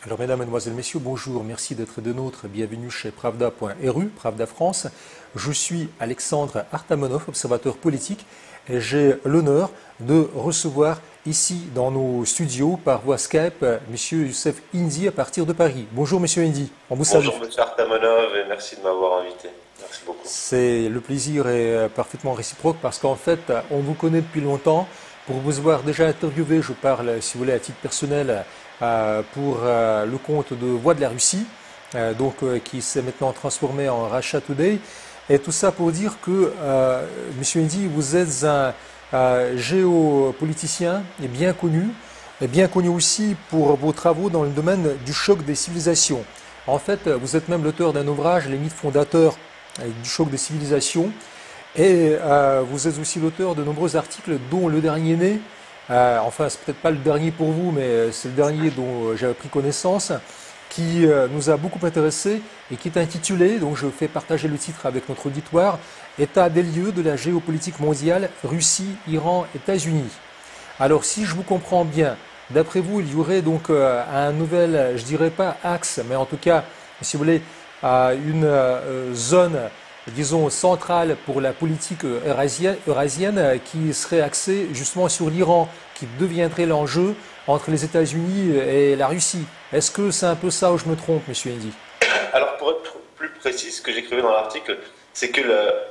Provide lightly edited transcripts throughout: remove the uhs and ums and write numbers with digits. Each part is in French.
Alors, mesdames, mesdemoiselles, messieurs, bonjour, merci d'être de nôtres. Bienvenue chez Pravda.ru, Pravda France. Je suis Alexandre Artamonov, observateur politique, et j'ai l'honneur de recevoir ici dans nos studios par voie Skype Monsieur Youssef Indy à partir de Paris. Bonjour, Monsieur Indy, on vous salue. Bonjour Monsieur Artamonov et merci de m'avoir invité. Merci beaucoup. C'est le plaisir est parfaitement réciproque parce qu'en fait, on vous connaît depuis longtemps. Pour vous avoir déjà interviewé, je parle, si vous voulez, à titre personnel, pour le compte de Voix de la Russie, qui s'est maintenant transformé en Russia Today. Et tout ça pour dire que, Monsieur Indy, vous êtes un géopoliticien et bien connu aussi pour vos travaux dans le domaine du choc des civilisations. En fait, vous êtes même l'auteur d'un ouvrage, Les mythes fondateurs du choc des civilisations. Et vous êtes aussi l'auteur de nombreux articles, dont le dernier né, enfin c'est peut-être pas le dernier pour vous, mais c'est le dernier dont j'avais pris connaissance, qui nous a beaucoup intéressé et qui est intitulé, donc je fais partager le titre avec notre auditoire, État des lieux de la géopolitique mondiale, Russie, Iran, États-Unis. Alors si je vous comprends bien, d'après vous, il y aurait donc un nouvel, je dirais pas axe, mais en tout cas, si vous voulez, une zone, disons, centrale pour la politique eurasienne qui serait axée justement sur l'Iran, qui deviendrait l'enjeu entre les États-Unis et la Russie. Est-ce que c'est un peu ça ou je me trompe, Monsieur Indy? Alors pour être plus précis, ce que j'écrivais dans l'article, c'est que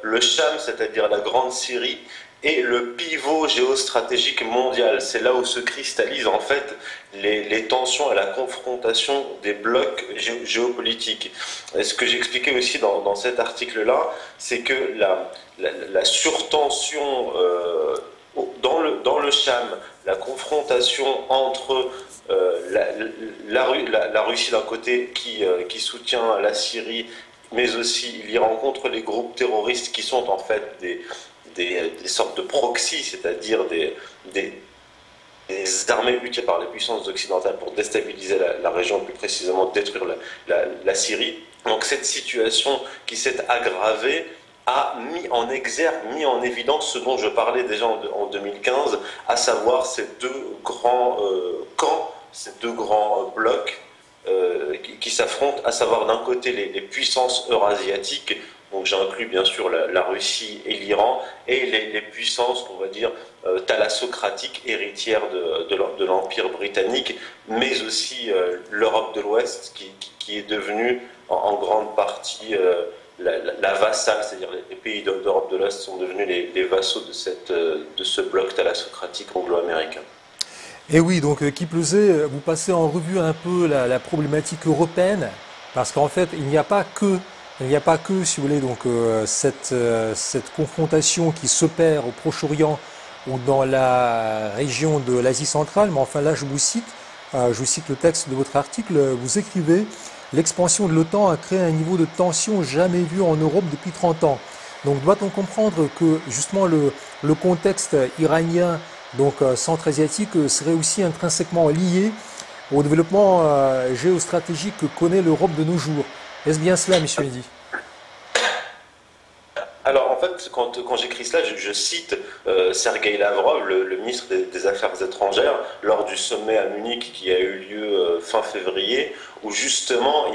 le Cham, c'est-à-dire la Grande Syrie, est le pivot géostratégique mondial. C'est là où se cristallisent en fait les tensions et la confrontation des blocs géopolitiques. Et ce que j'expliquais aussi dans cet article-là, c'est que la surtension dans le Cham, la confrontation entre la Russie d'un côté qui soutient la Syrie, mais aussi l'Iran contre les groupes terroristes qui sont en fait des sortes de proxys, c'est-à-dire des armées utilisées par les puissances occidentales pour déstabiliser la région, plus précisément détruire la Syrie. Donc cette situation qui s'est aggravée a mis en exergue, mis en évidence ce dont je parlais déjà en 2015, à savoir ces deux grands camps, ces deux grands blocs qui s'affrontent, à savoir d'un côté les puissances eurasiatiques, donc j'inclus bien sûr la Russie et l'Iran, et les puissances, on va dire, thalassocratiques, héritières de l'Empire britannique, mais aussi l'Europe de l'Ouest, qui est devenue en grande partie la vassale, c'est-à-dire les pays d'Europe de l'Ouest sont devenus les vassaux de ce bloc thalassocratique anglo-américain. Et oui, donc qui plus est, vous passez en revue un peu la problématique européenne, parce qu'en fait, il n'y a pas que, si vous voulez, donc cette confrontation qui s'opère au Proche-Orient ou dans la région de l'Asie centrale, mais enfin là, je vous cite le texte de votre article, vous écrivez: l'expansion de l'OTAN a créé un niveau de tension jamais vu en Europe depuis 30 ans. Donc doit-on comprendre que justement le contexte iranien, donc centra-asiatique, serait aussi intrinsèquement lié au développement géostratégique que connaît l'Europe de nos jours? Est-ce bien cela, Monsieur Indy? Alors en fait, quand j'écris cela, je cite Sergueï Lavrov, le ministre des Affaires étrangères, lors du sommet à Munich qui a eu lieu fin février, où justement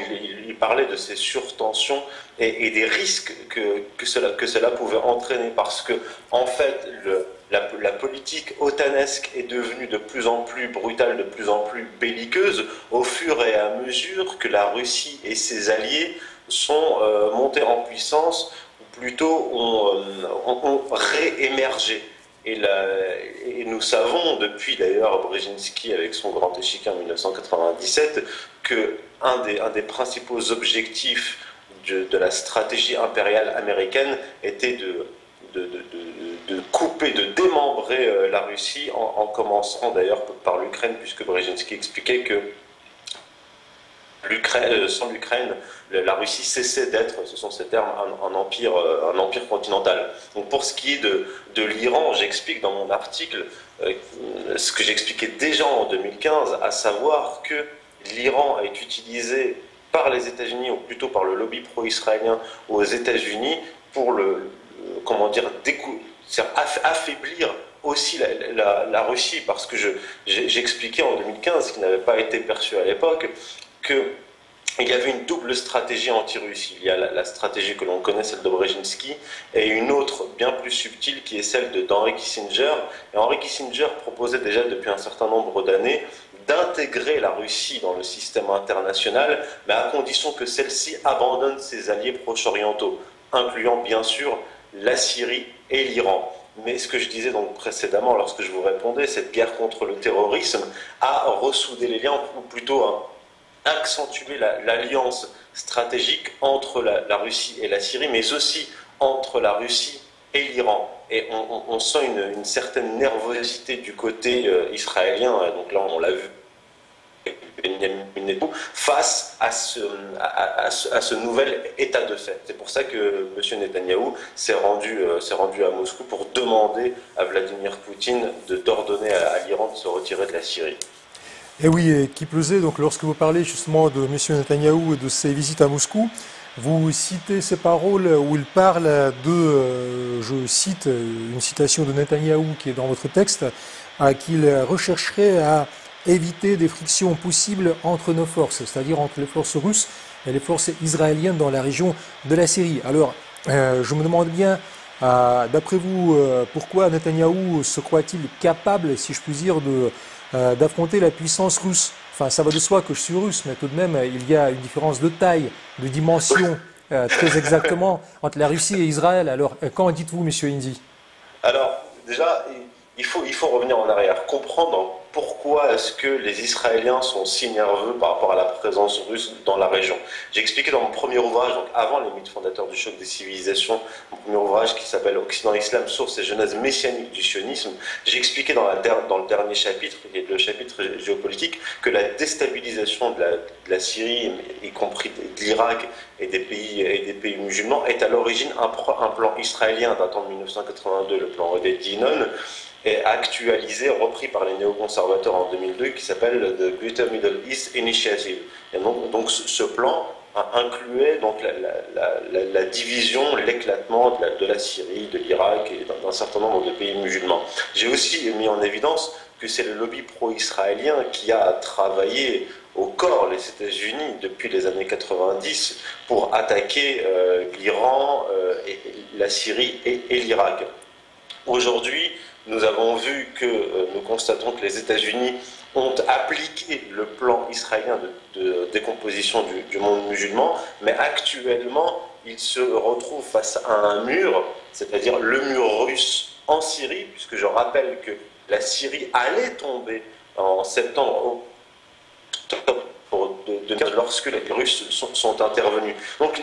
il parlait de ces surtensions et des risques que cela pouvait entraîner, parce que en fait la politique otanesque est devenue de plus en plus brutale, de plus en plus belliqueuse, au fur et à mesure que la Russie et ses alliés sont montés en puissance, plutôt ont réémergé. Et nous savons, depuis d'ailleurs Brzezinski avec son grand échiquier en 1997, qu'un des principaux objectifs de la stratégie impériale américaine était de couper, de démembrer la Russie, en commençant d'ailleurs par l'Ukraine, puisque Brzezinski expliquait que sans l'Ukraine, la Russie cessait d'être, ce sont ces termes, un empire continental. Donc pour ce qui est de l'Iran, j'explique dans mon article ce que j'expliquais déjà en 2015, à savoir que l'Iran est utilisé par les États-Unis, ou plutôt par le lobby pro-israélien aux États-Unis, pour affaiblir aussi la Russie, parce que j'expliquais en 2015, ce qui n'avait pas été perçu à l'époque, qu'il y avait une double stratégie anti-russe. Il y a la stratégie que l'on connaît, celle de Brzezinski, et une autre bien plus subtile qui est celle d'Henry Kissinger. Et Henry Kissinger proposait déjà depuis un certain nombre d'années d'intégrer la Russie dans le système international, mais à condition que celle-ci abandonne ses alliés proche-orientaux, incluant bien sûr la Syrie et l'Iran. Mais ce que je disais donc précédemment lorsque je vous répondais, cette guerre contre le terrorisme a ressoudé les liens, ou plutôt accentuer l'alliance stratégique entre la Russie et la Syrie, mais aussi entre la Russie et l'Iran. Et on sent une certaine nervosité du côté israélien, donc là on l'a vu face à ce nouvel état de fait. C'est pour ça que M. Netanyahou s'est rendu à Moscou pour demander à Vladimir Poutine d'ordonner à l'Iran de se retirer de la Syrie. Et oui, et qui plus est, donc lorsque vous parlez justement de M. Netanyahou et de ses visites à Moscou, vous citez ces paroles où il parle je cite une citation de Netanyahou qui est dans votre texte, qu'il rechercherait à éviter des frictions possibles entre nos forces, c'est-à-dire entre les forces russes et les forces israéliennes dans la région de la Syrie. Alors, je me demande bien, d'après vous, pourquoi Netanyahou se croit-il capable, si je puis dire, d'affronter la puissance russe? Enfin, ça va de soi que je suis russe, mais tout de même, il y a une différence de taille, de dimension, très exactement, entre la Russie et Israël. Alors, qu'en dites-vous, Monsieur Indy? Alors, déjà, il faut revenir en arrière, comprendre pourquoi est-ce que les Israéliens sont si nerveux par rapport à la présence russe dans la région. J'ai expliqué dans mon premier ouvrage, donc avant les mythes fondateurs du choc des civilisations, mon premier ouvrage qui s'appelle Occident Islam, source et genèse messianique du sionisme, j'ai expliqué dans le dernier chapitre, qui est le chapitre géopolitique, que la déstabilisation de la Syrie, y compris de l'Irak et des pays musulmans, est à l'origine un plan israélien datant de 1982, le plan Oded Yinon, est actualisé, repris par les néoconservateurs en 2002, qui s'appelle The Greater Middle East Initiative. Et donc ce plan incluait donc la division, l'éclatement de la Syrie, de l'Irak et d'un certain nombre de pays musulmans. J'ai aussi mis en évidence que c'est le lobby pro-israélien qui a travaillé au corps les États-Unis depuis les années 90 pour attaquer l'Iran, la Syrie et l'Irak. Aujourd'hui, nous avons vu que nous constatons que les États-Unis ont appliqué le plan israélien de décomposition du monde musulman, mais actuellement, ils se retrouvent face à un mur, c'est-à-dire le mur russe en Syrie, puisque je rappelle que la Syrie allait tomber en septembre, lorsque les Russes sont intervenus. Donc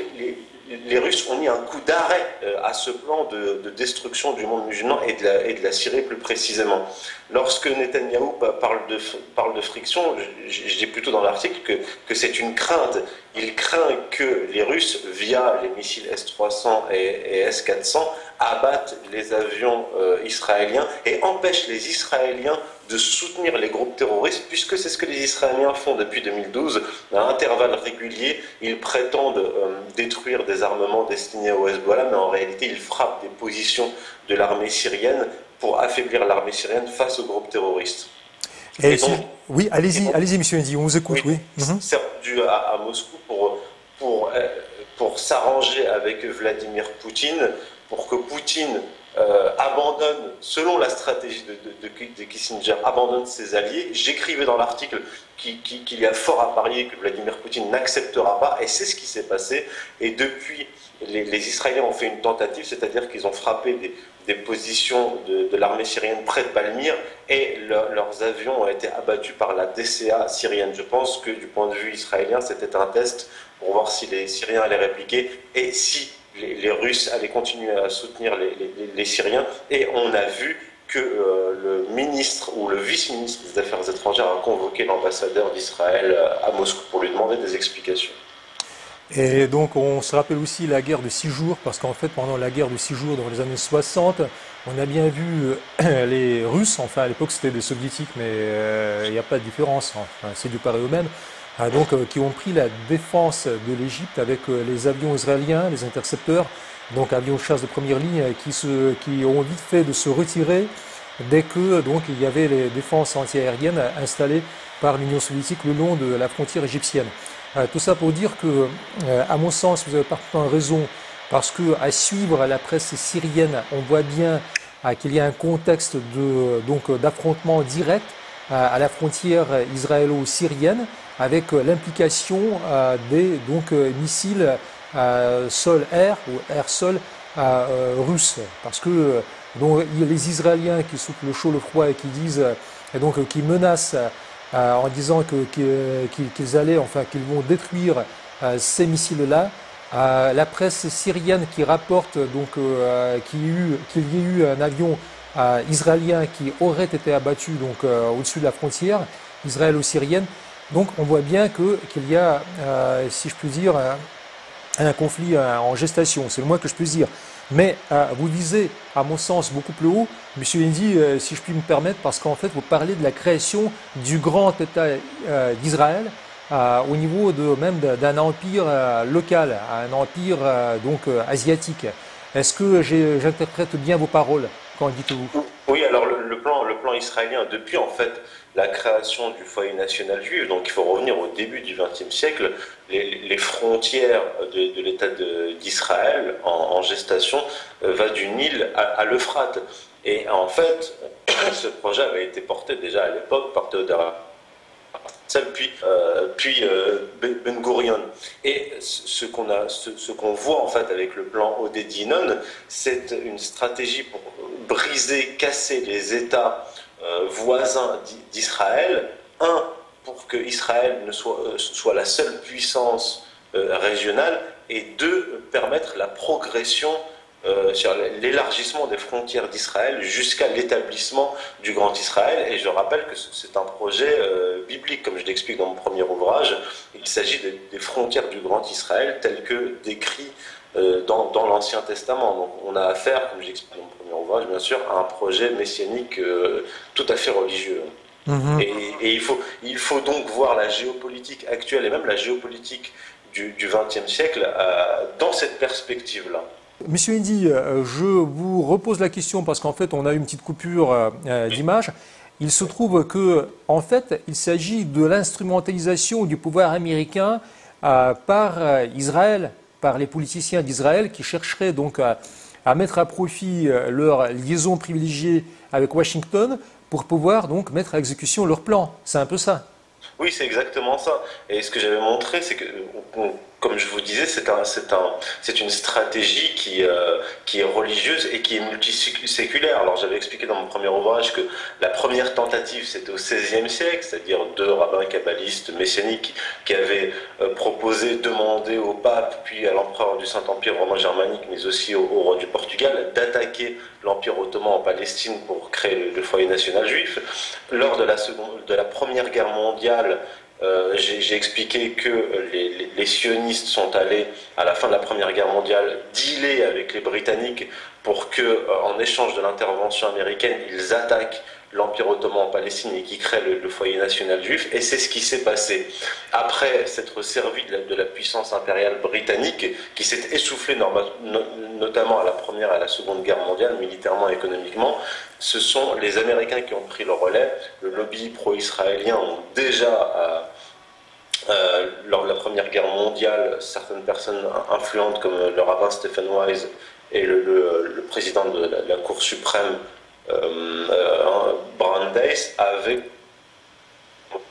les Russes ont mis un coup d'arrêt à ce plan de destruction du monde musulman et de la Syrie plus précisément. Lorsque Netanyahou parle de friction, je dis plutôt dans l'article que c'est une crainte. Il craint que les Russes, via les missiles S-300 et S-400, abattent les avions israéliens et empêchent les Israéliens de soutenir les groupes terroristes, puisque c'est ce que les Israéliens font depuis 2012. À intervalles réguliers, ils prétendent détruire des armements destinés au Hezbollah, mais en réalité, ils frappent des positions de l'armée syrienne pour affaiblir l'armée syrienne face aux groupes terroristes. Et donc, oui, allez-y, monsieur Indy, on vous écoute. Oui. C'est rendu à Moscou pour s'arranger avec Vladimir Poutine, pour que Poutine abandonne, selon la stratégie de Kissinger, abandonne ses alliés. J'écrivais dans l'article qu'il y a fort à parier que Vladimir Poutine n'acceptera pas, et c'est ce qui s'est passé. Et depuis, les Israéliens ont fait une tentative, c'est-à-dire qu'ils ont frappé des positions de l'armée syrienne près de Palmyre, et leurs avions ont été abattus par la DCA syrienne. Je pense que du point de vue israélien, c'était un test pour voir si les Syriens allaient répliquer et si les Russes allaient continuer à soutenir les Syriens. Et on a vu que le ministre ou le vice-ministre des Affaires étrangères a convoqué l'ambassadeur d'Israël à Moscou pour lui demander des explications. Et donc on se rappelle aussi la guerre de 6 jours, parce qu'en fait pendant la guerre de 6 jours dans les années 60, on a bien vu les Russes, enfin à l'époque c'était des Soviétiques, mais il n'y a pas de différence, enfin, c'est du pareil au même, donc qui ont pris la défense de l'Égypte avec les avions israéliens, les intercepteurs, donc avions de chasse de première ligne, qui ont vite fait de se retirer dès que donc il y avait les défenses antiaériennes installées par l'Union soviétique le long de la frontière égyptienne. Tout ça pour dire que, à mon sens, vous avez parfaitement raison, parce que à suivre la presse syrienne, on voit bien qu'il y a un contexte d'affrontement direct à la frontière israélo-syrienne, avec l'implication des missiles sol-air ou air-sol russes, parce que il y a les Israéliens qui soufflent le chaud, le froid et qui disent qui menacent en disant qu'ils allaient, enfin qu'ils vont détruire ces missiles-là. La presse syrienne qui rapporte qu'il y ait eu un avion israélien qui aurait été abattu au-dessus de la frontière israélo-syrienne. Donc on voit bien qu'il y a, si je puis dire, un conflit en gestation, c'est le moins que je puisse dire. Mais vous visez, à mon sens, beaucoup plus haut, Monsieur Indy, si je puis me permettre, parce qu'en fait, vous parlez de la création du grand État d'Israël au niveau même d'un empire local, un empire asiatique. Est-ce que j'interprète bien vos paroles? Qu'en dites-vous? Oui, alors le plan israélien, depuis en fait la création du foyer national juif, donc il faut revenir au début du XXe siècle, les frontières de l'État d'Israël en gestation va du Nil à l'Euphrate. Et en fait, ce projet avait été porté déjà à l'époque par Théodore puis Ben Gurion. Et ce qu'on voit en fait avec le plan Oded-Yinon, c'est une stratégie pour briser, casser les États voisins d'Israël. Un, pour que Israël soit la seule puissance régionale, et deux, permettre la progression sur l'élargissement des frontières d'Israël jusqu'à l'établissement du Grand Israël. Et je rappelle que c'est un projet biblique, comme je l'explique dans mon premier ouvrage. Il s'agit des frontières du Grand Israël telles que décrites dans l'Ancien Testament. Donc on a affaire, comme j'explique dans mon premier ouvrage, bien sûr, à un projet messianique tout à fait religieux. Mmh. Et il faut donc voir la géopolitique actuelle et même la géopolitique du XXe siècle dans cette perspective-là. Monsieur Indy, je vous repose la question parce qu'en fait, on a eu une petite coupure d'image. Il se trouve que, en fait, il s'agit de l'instrumentalisation du pouvoir américain par Israël, par les politiciens d'Israël qui chercheraient donc à mettre à profit leur liaison privilégiée avec Washington pour pouvoir donc mettre à exécution leur plan. C'est un peu ça. Oui, c'est exactement ça. Et ce que j'avais montré, c'est que, comme je vous disais, c'est une stratégie qui est religieuse et qui est multiséculaire. Alors j'avais expliqué dans mon premier ouvrage que la première tentative, c'était au XVIe siècle, c'est-à-dire deux rabbins kabbalistes messianiques qui avaient proposé, demandé au pape, puis à l'empereur du Saint-Empire romain germanique, mais aussi au roi du Portugal, d'attaquer l'Empire ottoman en Palestine pour créer le foyer national juif. Lors de la Première Guerre mondiale, j'ai expliqué que les sionistes sont allés, à la fin de la Première Guerre mondiale, dealer avec les Britanniques pour que, en échange de l'intervention américaine, ils attaquent l'Empire ottoman en Palestine et qui crée le foyer national juif. Et c'est ce qui s'est passé. Après s'être servi de la puissance impériale britannique, qui s'est essoufflée notamment à la Première et à la Seconde Guerre mondiale, militairement et économiquement, ce sont les Américains qui ont pris le relais. Le lobby pro-israélien ont déjà, lors de la Première Guerre mondiale, certaines personnes influentes comme le rabbin Stephen Wise et le président de la Cour suprême, Brandeis, avaient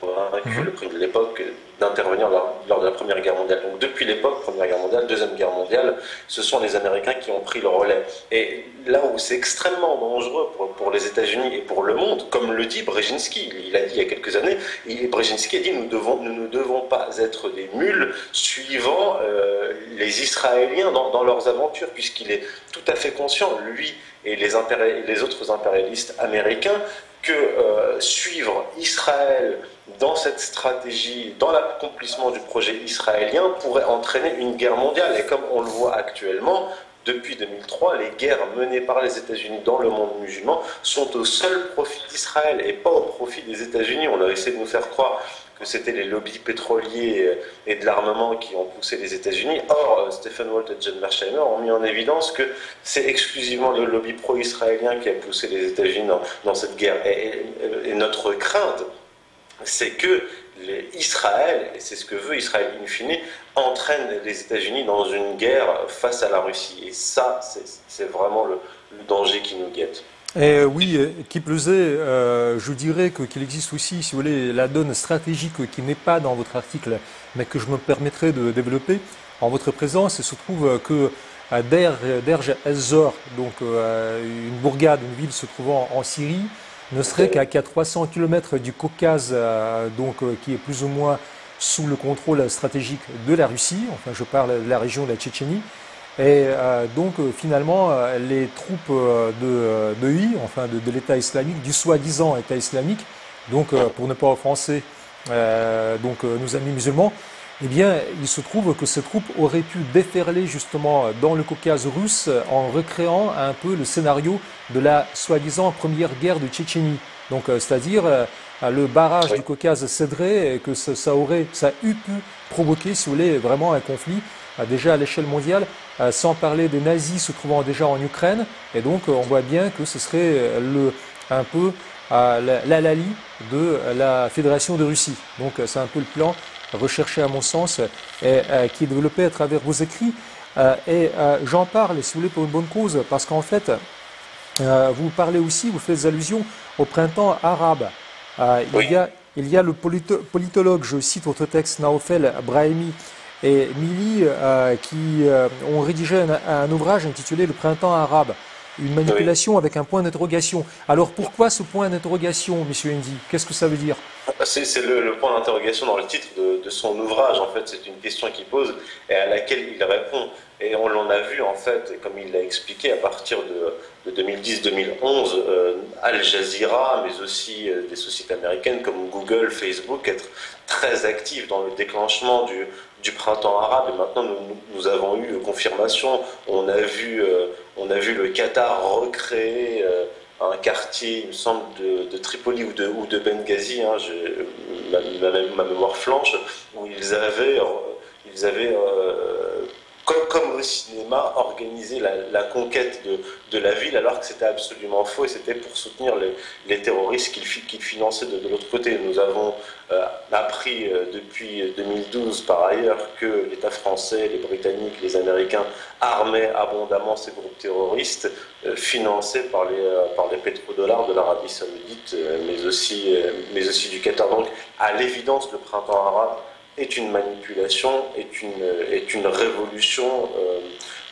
convaincu le président de l'époque d'intervenir lors de la Première Guerre mondiale. Donc depuis l'époque, Première Guerre mondiale, Deuxième Guerre mondiale, ce sont les Américains qui ont pris le relais. Et là où c'est extrêmement dangereux pour les États-Unis et pour le monde, comme le dit Brzezinski, il a dit il y a quelques années, Brzezinski a dit nous ne devons pas être des mules suivant les Israéliens dans leurs aventures, puisqu'il est tout à fait conscient, lui et les autres impérialistes américains, que suivre Israël dans cette stratégie, dans l'accomplissement du projet israélien, pourrait entraîner une guerre mondiale. Et comme on le voit actuellement, depuis 2003, les guerres menées par les États-Unis dans le monde musulman sont au seul profit d'Israël et pas au profit des États-Unis. On a essayé de nous faire croire que c'était les lobbies pétroliers et de l'armement qui ont poussé les États-Unis. Or, Stephen Walt et John Mearsheimer ont mis en évidence que c'est exclusivement le lobby pro-israélien qui a poussé les États-Unis dans cette guerre. Et notre crainte, c'est que Israël, et c'est ce que veut Israël in fine, entraîne les États-Unis dans une guerre face à la Russie. Et ça, c'est vraiment le danger qui nous guette. Et oui, qui plus est, je dirais qu'il existe aussi, si vous voulez, la donne stratégique qui n'est pas dans votre article, mais que je me permettrai de développer en votre présence. Il se trouve que à Derj ez-Zor, donc une bourgade, une ville se trouvant en Syrie, ne serait qu'à 300 km du Caucase, qui est plus ou moins sous le contrôle stratégique de la Russie. Enfin, je parle de la région de la Tchétchénie. Et finalement, les troupes de I, enfin de l'État islamique, du soi-disant État islamique, donc pour ne pas offenser nos amis musulmans, eh bien, il se trouve que ces troupes auraient pu déferler justement dans le Caucase russe en recréant un peu le scénario de la soi-disant première guerre de Tchétchénie. Donc, c'est-à-dire le barrage du Caucase céderait et que ça eût pu provoquer, si vous voulez, vraiment un conflit déjà à l'échelle mondiale, sans parler des nazis se trouvant déjà en Ukraine. Et donc, on voit bien que ce serait un peu l'halali de la Fédération de Russie. Donc, c'est un peu le plan recherché à mon sens et qui est développé à travers vos écrits. J'en parle, si vous voulez, pour une bonne cause, parce qu'en fait, vous parlez aussi, vous faites allusion au printemps arabe. Oui. Il y a le politologue, je cite votre texte, Naofel Brahimi, et Mili qui ont rédigé un ouvrage intitulé Le printemps arabe, une manipulation avec un point d'interrogation. Alors pourquoi ce point d'interrogation, monsieur Indy? Qu'est-ce que ça veut dire? C'est le point d'interrogation dans le titre de son ouvrage. En fait, c'est une question qu'il pose et à laquelle il répond. Et on l'en a vu, en fait, comme il l'a expliqué, à partir de 2010-2011, Al Jazeera, mais aussi des sociétés américaines comme Google, Facebook, être très actifs dans le déclenchement du printemps arabe. Et maintenant, nous avons eu confirmation. On a vu le Qatar recréer un quartier, il me semble, de Tripoli ou de Benghazi, hein, ma mémoire flanche, où ils avaient comme au cinéma, organisé la conquête de la ville, alors que c'était absolument faux et c'était pour soutenir les terroristes qu'ils finançaient de l'autre côté. Nous avons appris depuis 2012 par ailleurs que l'État français, les Britanniques, les Américains armaient abondamment ces groupes terroristes financés par les pétrodollars de l'Arabie Saoudite, mais aussi du Qatar. Donc, à l'évidence, le printemps arabe est une manipulation, est une révolution,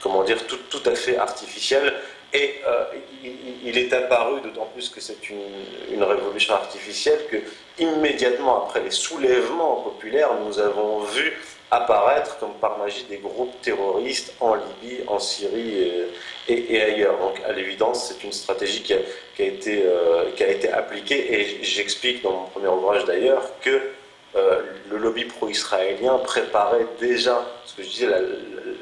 comment dire, tout à fait artificielle. Et il est apparu, d'autant plus que c'est une révolution artificielle, que immédiatement après les soulèvements populaires, nous avons vu apparaître comme par magie des groupes terroristes en Libye, en Syrie et ailleurs. Donc à l'évidence, c'est une stratégie qui a été appliquée. Et j'explique dans mon premier ouvrage d'ailleurs que le lobby pro-israélien préparait déjà, ce que je disais,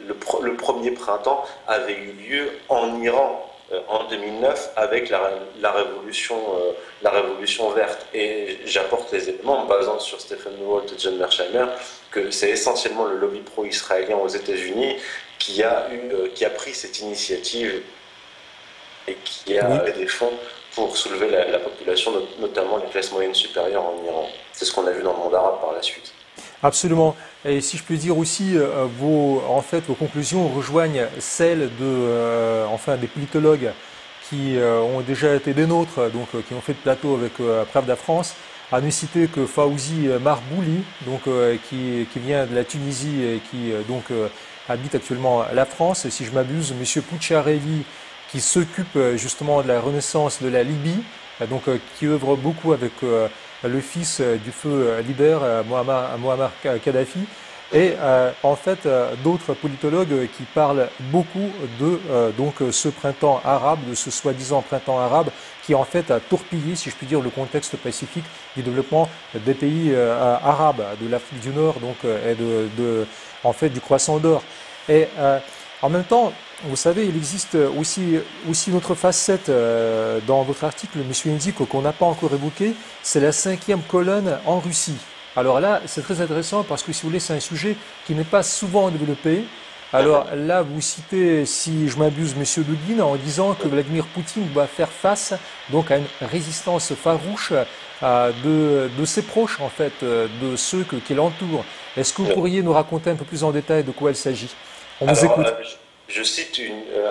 le premier printemps avait eu lieu en Iran en 2009 avec la révolution verte. Et j'apporte les éléments en me basant sur Stephen Walt et John Mearsheimer que c'est essentiellement le lobby pro-israélien aux États-Unis qui a pris cette initiative et qui a des fonds pour soulever la population, notamment les classes moyennes supérieures en Iran. C'est ce qu'on a vu dans le monde arabe par la suite. Absolument. Et si je puis dire aussi, vos conclusions rejoignent celles des politologues qui ont déjà été des nôtres, donc qui ont fait de plateau avec Pravda France. À ne citer que Fawzi Marbouli, qui vient de la Tunisie et qui habite actuellement la France. Et si je m'abuse, Monsieur Poucharelli, qui s'occupe justement de la renaissance de la Libye, qui œuvre beaucoup avec le fils du feu leader, Muammar Kadhafi, et d'autres politologues qui parlent beaucoup de ce printemps arabe, de ce soi-disant printemps arabe, qui en fait a torpillé, si je puis dire, le contexte pacifique du développement des pays arabes, de l'Afrique du Nord, et du croissant d'or. Et en même temps, vous savez, il existe aussi une autre facette dans votre article, M. Indy, qu'on n'a pas encore évoqué, c'est la 5e colonne en Russie. Alors là, c'est très intéressant parce que, si vous voulez, c'est un sujet qui n'est pas souvent développé. Alors là, vous citez, si je m'abuse, M. Dugin en disant que Vladimir Poutine doit faire face à une résistance farouche de ses proches, en fait, de ceux qui l'entourent. Est-ce que vous pourriez nous raconter un peu plus en détail de quoi il s'agit? On vous Alors, écoute. je cite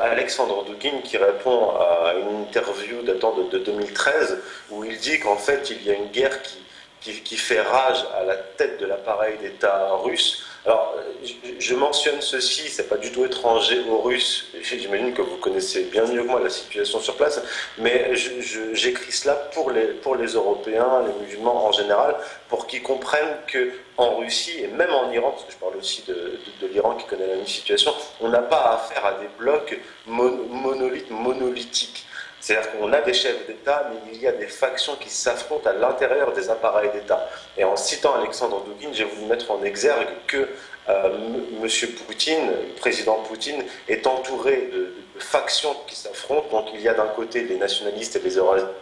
Alexandre Dugin qui répond à une interview datant de 2013 où il dit qu'en fait il y a une guerre qui fait rage à la tête de l'appareil d'État russe. Alors, je mentionne ceci, c'est pas du tout étranger aux Russes. J'imagine que vous connaissez bien mieux que moi la situation sur place, mais j'écris cela pour les Européens, les musulmans en général, pour qu'ils comprennent que en Russie et même en Iran, parce que je parle aussi de l'Iran qui connaît la même situation, on n'a pas affaire à des blocs monolithiques. C'est-à-dire qu'on a des chefs d'État, mais il y a des factions qui s'affrontent à l'intérieur des appareils d'État. Et en citant Alexandre Dugin, j'ai voulu mettre en exergue que M. Poutine, le président Poutine, est entouré de factions qui s'affrontent. Donc il y a d'un côté les nationalistes et les eurasianistes,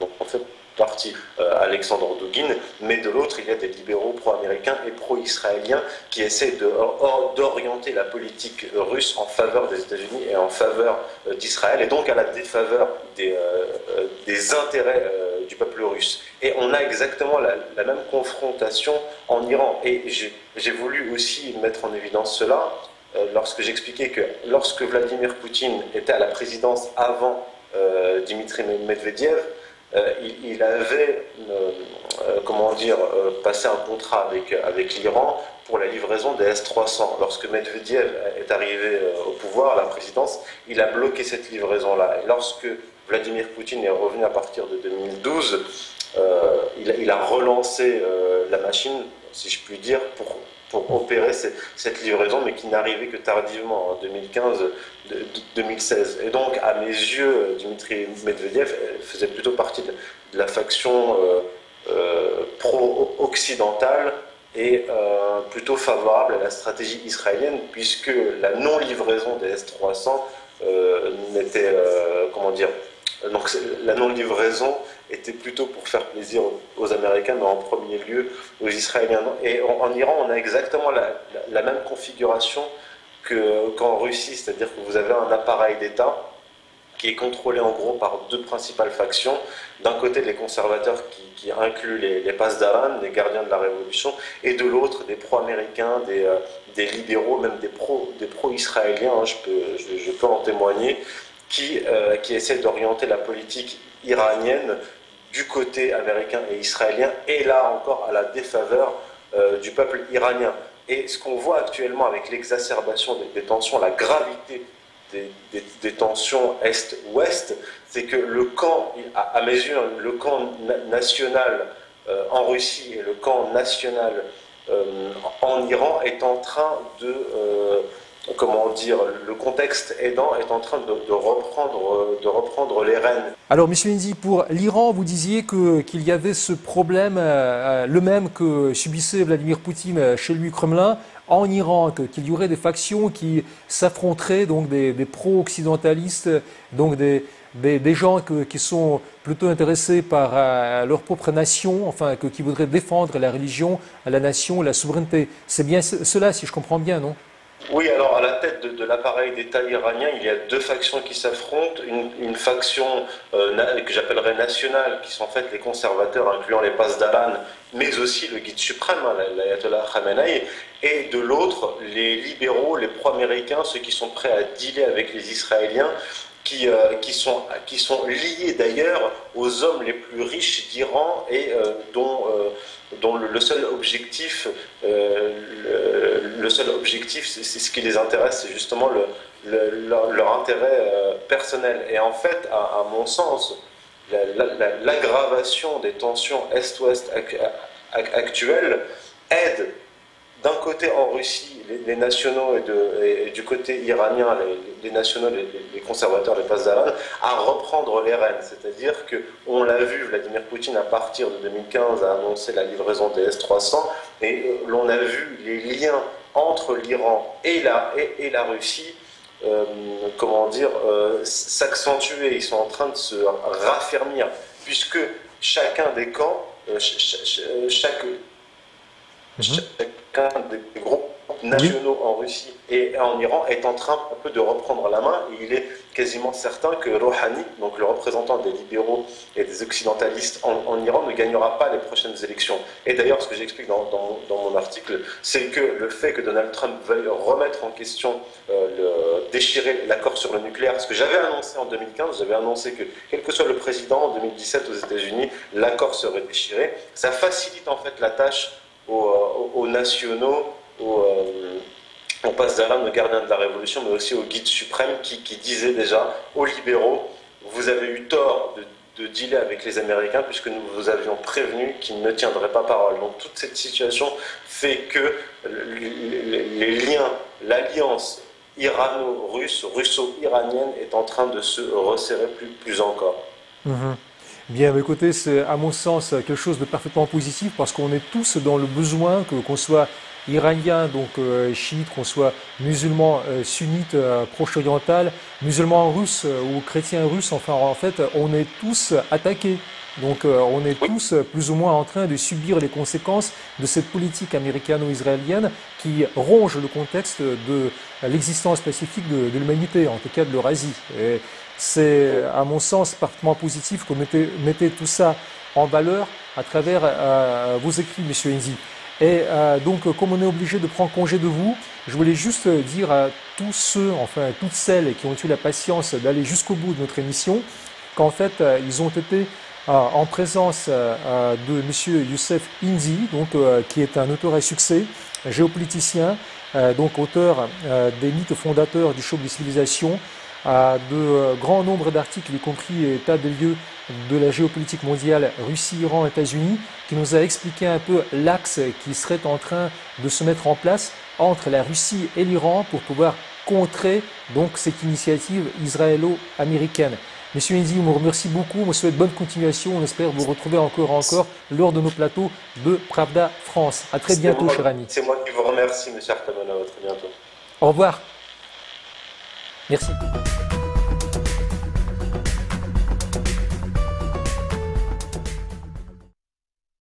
donc en fait parti Alexandre Dugin, mais de l'autre, il y a des libéraux pro-américains et pro-israéliens qui essaient d'orienter la politique russe en faveur des États-Unis et en faveur d'Israël, et donc à la défaveur des intérêts du peuple russe. Et on a exactement la même confrontation en Iran. Et j'ai voulu aussi mettre en évidence cela lorsque j'expliquais que lorsque Vladimir Poutine était à la présidence avant Dimitri Medvedev, il avait comment dire, passé un contrat avec l'Iran pour la livraison des S-300. Lorsque Medvedev est arrivé au pouvoir, à la présidence, il a bloqué cette livraison-là. Et lorsque Vladimir Poutine est revenu à partir de 2012, il a relancé la machine, si je puis dire, pour opérer cette livraison, mais qui n'arrivait que tardivement, en 2015-2016. Et donc, à mes yeux, Dimitri Medvedev faisait plutôt partie de la faction pro-occidentale et plutôt favorable à la stratégie israélienne, puisque la non-livraison des S-300 n'était, comment dire, donc la non-livraison était plutôt pour faire plaisir aux Américains, mais en premier lieu aux Israéliens. Et en Iran, on a exactement la même configuration qu'en Russie, c'est-à-dire que vous avez un appareil d'État qui est contrôlé en gros par deux principales factions. D'un côté, les conservateurs qui incluent les Pasdaran, les gardiens de la révolution, et de l'autre, des pro-américains, des libéraux, même des pro-israéliens, hein, je peux en témoigner, qui essaie d'orienter la politique iranienne du côté américain et israélien, et là encore à la défaveur du peuple iranien. Et ce qu'on voit actuellement avec l'exacerbation des tensions, la gravité des tensions Est-Ouest, c'est que le camp, à mes yeux, le camp national en Russie et le camp national en Iran est en train de comment dire, le contexte aidant est en train de reprendre les rênes. Alors, Monsieur Indy, pour l'Iran, vous disiez qu'il y avait ce problème, le même que subissait Vladimir Poutine chez lui au Kremlin, en Iran, qu'il y aurait des factions qui s'affronteraient, donc des pro-occidentalistes, donc des gens qui sont plutôt intéressés par leur propre nation, enfin, qui voudraient défendre la religion, la nation, la souveraineté. C'est bien cela, si je comprends bien, non? Oui, alors à la tête de l'appareil d'État iranien, il y a deux factions qui s'affrontent. Une faction que j'appellerais nationale, qui sont en fait les conservateurs, incluant les Pasdaran, mais aussi le guide suprême, hein, l'ayatollah Khamenei, et de l'autre, les libéraux, les pro-américains, ceux qui sont prêts à dealer avec les Israéliens, qui sont liés d'ailleurs aux hommes les plus riches d'Iran et dont le seul objectif, c'est ce qui les intéresse, c'est justement leur intérêt personnel. Et en fait, à mon sens, l'aggravation des tensions Est-Ouest actuelles aide d'un côté en Russie les nationaux et du côté iranien les nationaux, les conservateurs, les Pasdaran, à reprendre les rênes. C'est-à-dire qu'on l'a vu, Vladimir Poutine à partir de 2015 a annoncé la livraison des S-300 et l'on a vu les liens entre l'Iran et la Russie comment dire, s'accentuer. Ils sont en train de se raffermir puisque chacun des camps, chacun des groupes nationaux en Russie et en Iran est en train un peu de reprendre la main et il est quasiment certain que Rouhani, donc le représentant des libéraux et des occidentalistes en Iran, ne gagnera pas les prochaines élections. Et d'ailleurs, ce que j'explique dans mon article, c'est que le fait que Donald Trump veuille remettre en question, déchirer l'accord sur le nucléaire, ce que j'avais annoncé en 2015, j'avais annoncé que quel que soit le président en 2017 aux États-Unis, l'accord serait déchiré. Ça facilite en fait la tâche aux nationaux, on passe d'Alam, le gardien de la Révolution, mais aussi au guide suprême qui disait déjà aux libéraux, vous avez eu tort de dealer avec les Américains puisque nous vous avions prévenu qu'ils ne tiendraient pas parole. Donc toute cette situation fait que les liens, l'alliance irano-russe, russo-iranienne est en train de se resserrer plus encore. Mhm. Bien, écoutez, c'est à mon sens quelque chose de parfaitement positif parce qu'on est tous dans le besoin qu'on soit iranien, donc chiite, qu'on soit musulman, sunnite, proche-oriental, musulman russe ou chrétien russe, enfin en fait on est tous attaqués. Donc on est tous plus ou moins en train de subir les conséquences de cette politique américano-israélienne qui ronge le contexte de l'existence pacifique de l'humanité, en tout cas de l'Eurasie. Et c'est à mon sens parfaitement positif que vous mettez tout ça en valeur à travers vos écrits, Monsieur Enzi. Et donc, comme on est obligé de prendre congé de vous, je voulais juste dire à tous ceux, enfin toutes celles qui ont eu la patience d'aller jusqu'au bout de notre émission, qu'en fait, ils ont été en présence de Monsieur Youssef Indy, donc qui est un auteur à succès, géopoliticien, donc auteur des mythes fondateurs du choc des civilisations, de grands nombres d'articles, y compris état des lieux de la géopolitique mondiale Russie, Iran, États-Unis, qui nous a expliqué un peu l'axe qui serait en train de se mettre en place entre la Russie et l'Iran pour pouvoir contrer donc cette initiative israélo-américaine. Monsieur Indy, on vous remercie beaucoup, on vous souhaite bonne continuation, on espère vous retrouver encore lors de nos plateaux de Pravda France. À très bientôt, cher ami. C'est moi qui vous remercie, monsieur Artamanov, à très bientôt. Au revoir. Merci.